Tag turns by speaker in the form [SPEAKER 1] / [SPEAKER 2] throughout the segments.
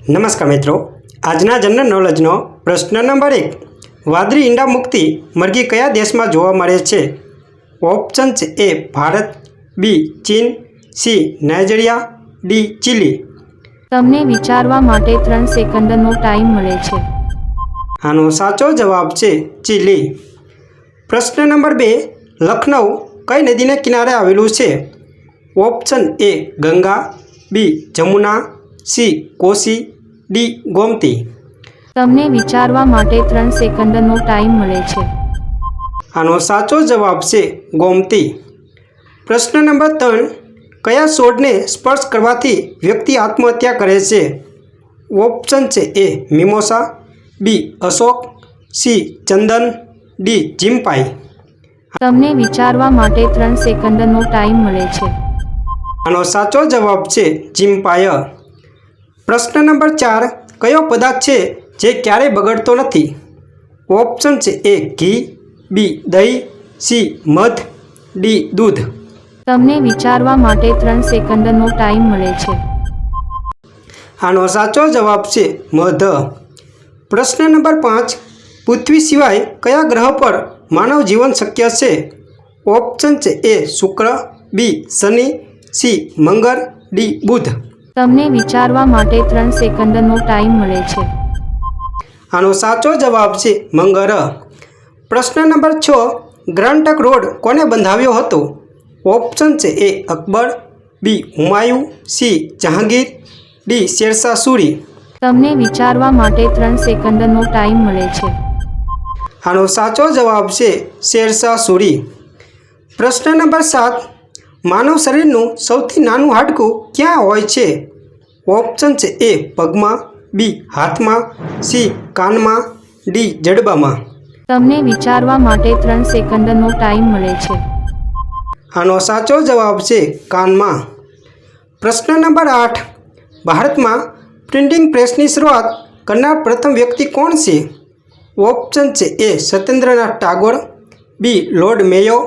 [SPEAKER 1] નમસ્કાર મિત્રો, આજના જનરલ નોલેજનો પ્રશ્ન નંબર 1. વાદળી ઈંડા મુક્તિ મરઘી કયા દેશમાં જોવા મળે છે? ઓપ્શન છે એ ભારત, બી ચીન, સી નાઇજીરિયા, ડી ચીલી.
[SPEAKER 2] તમને વિચારવા માટે 3 સેકન્ડનો ટાઈમ મળે છે.
[SPEAKER 1] આનો સાચો જવાબ છે ચીલી. પ્રશ્ન નંબર 2. લખનઉ કઈ નદીને કિનારે આવેલું છે? Option A Ganga, B Jamuna, C Kosi, D Gomti.
[SPEAKER 2] તમને વિચારવા માટે 3 સેકન્ડનો ટાઈમ મળે છે.
[SPEAKER 1] આનો સાચો જવાબ છે ગોમતી. પ્રશ્ન નંબર 3. કયા છોડને સ્પર્શ કરવાથી વ્યક્તિ આત્મહત્યા કરે છે? ઓપ્શન છે એ મિમોસા, બી અશોક, સી ચંદન, ડી જીમ્પાઈ.
[SPEAKER 2] તમને વિચારવા માટે 3 સેકન્ડનો ટાઈમ મળે છે.
[SPEAKER 1] આનો સાચો જવાબ છે જીમ્પાય. પ્રશ્ન નંબર 4. કયો પદાર્થ છે જે ક્યારેય બગડતો નથી? ઓપ્શન છે એ ઘી, બી દહીં, સી મધ, ડી દૂધ.
[SPEAKER 2] તમને વિચારવા માટે 3 સેકન્ડનો ટાઈમ મળે છે.
[SPEAKER 1] આનો સાચો જવાબ છે મધ. પ્રશ્ન નંબર 5. પૃથ્વી સિવાય કયા ગ્રહ પર માનવ જીવન શક્ય છે? ઓપ્શન છે એ શુક્ર, બી શનિ, સી મંગળ, ડી બુધ.
[SPEAKER 2] તમને વિચારવા માટે 3 સેકન્ડનો ટાઈમ મળે છે.
[SPEAKER 1] આનો સાચો જવાબ છે મંગળ. પ્રશ્ન નંબર 6. ગ્રાન્ડ ટ્રંક રોડ કોને બંધાવ્યો હતો? ઓપ્શન છે એ અકબર, બી હુમાયું, સી જહાંગીર, ડી શેરશાહ સૂરી.
[SPEAKER 2] તમને વિચારવા માટે 3 સેકન્ડનો ટાઈમ મળે છે.
[SPEAKER 1] આનો સાચો જવાબ છે શેરશાહ સૂરી. પ્રશ્ન નંબર 7. માનવ શરીરનું સૌથી નાનું હાડકું ક્યાં હોય છે? ઓપ્શન છે એ પગમાં, બી હાથમાં, સી કાનમાં, ડી જડબામાં.
[SPEAKER 2] તમને વિચારવા માટે 3 સેકન્ડનો ટાઈમ મળે છે.
[SPEAKER 1] આનો સાચો જવાબ છે કાનમાં. પ્રશ્ન નંબર 8. ભારતમાં પ્રિન્ટિંગ પ્રેસની શરૂઆત કરનાર પ્રથમ વ્યક્તિ કોણ છે? ઓપ્શન છે એ સત્યેન્દ્રનાથ ટાગોર, બી લોર્ડ મેયો,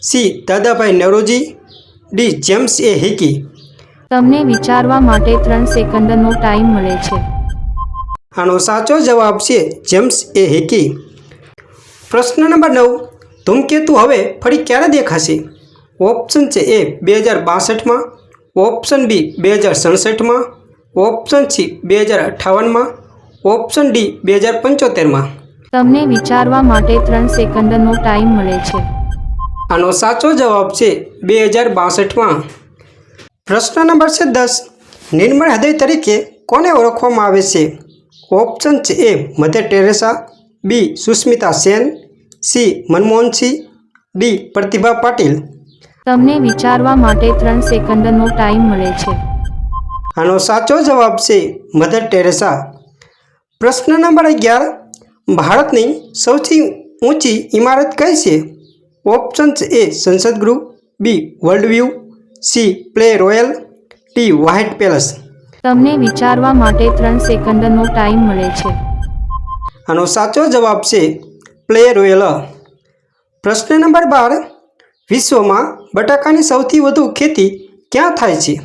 [SPEAKER 1] સી દાદાભાઈ નૌરોજી, ડી જેમ્સ એ હિકી.
[SPEAKER 2] તમને વિચારવા માટે 3 સેકન્ડનો ટાઈમ મળે છે.
[SPEAKER 1] આનો સાચો જવાબ છે જેમ્સ એ હિકી. પ્રશ્ન નંબર 9. ધૂમકેતુ હવે ફરી ક્યારે દેખાશે? ઓપ્શન છે એ 2062માં, ઓપ્શન બી 2067માં, ઓપ્શન સી 2058માં, ઓપ્શન ડી 2075માં.
[SPEAKER 2] તમને વિચારવા માટે 3 સેકન્ડનો ટાઈમ મળે છે.
[SPEAKER 1] આનો સાચો જવાબ છે 2062માં. પ્રશ્ન નંબર 10. નિર્મળ હૃદય તરીકે કોને ઓળખવામાં આવે છે? ઓપ્શન છે એ મધર ટેરેસા, બી સુસ્મિતા સેન, સી મનમોહનસિંહ, ડી પ્રતિભા પાટીલ.
[SPEAKER 2] તમને વિચારવા માટે 3 સેકન્ડનો ટાઈમ મળે છે.
[SPEAKER 1] આનો સાચો જવાબ છે મધર ટેરેસા. પ્રશ્ન નંબર 11. ભારતની સૌથી ઊંચી ઇમારત કઈ છે? ઓપ્શન છે એ સંસદ ગૃહ, B world view, C play royal, D white palace.
[SPEAKER 2] તમને વિચારવા માટે 3 સેકન્ડનો ટાઈમ મળે છે.
[SPEAKER 1] આનો સાચો જવાબ છે પ્લે રોયલ. પ્રશ્ન નંબર 12. વિશ્વમાં બટાકાની સૌથી વધુ ખેતી ક્યાં થાય છે?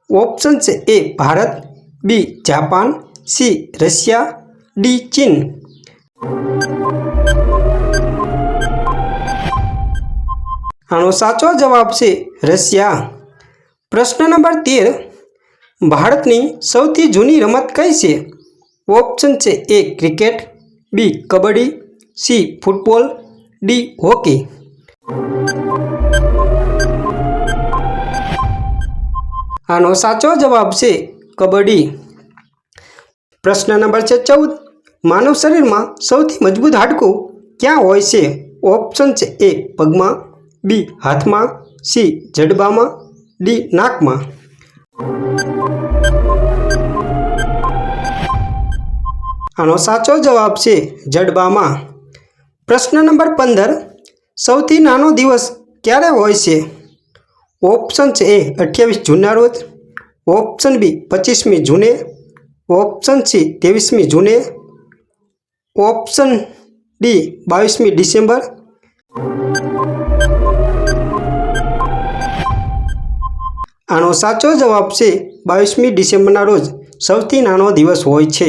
[SPEAKER 1] ઓપ્શન છે A Bharat, B Japan, C Russia, D ચીન. આનો સાચો જવાબ છે રશિયા. પ્રશ્ન નંબર 13. ભારતની સૌથી જૂની રમત કઈ છે? ઓપ્શન છે A cricket, B kabaddi, C football, D hockey. આનો સાચો જવાબ છે કબડ્ડી. પ્રશ્ન નંબર 14. માનવ શરીરમાં સૌથી મજબૂત હાડકું ક્યાં હોય છે? ઓપ્શન છે એ પગમાં, બી હાથમાં, સી જડબામાં, ડી નાકમાં. આનો સાચો જવાબ છે જડબામાં. પ્રશ્ન નંબર 15. સૌથી નાનો દિવસ ક્યારે હોય છે? ઓપ્શન છે એ 28 જૂનના રોજ, ઓપ્શન બી 25મી જૂને, ઓપ્શન સી 23મી જૂને, ઓપ્શન ડી 22મી ડિસેમ્બર. આનો સાચો જવાબ છે 22મી ડિસેમ્બરના રોજ સૌથી નાનો દિવસ હોય છે?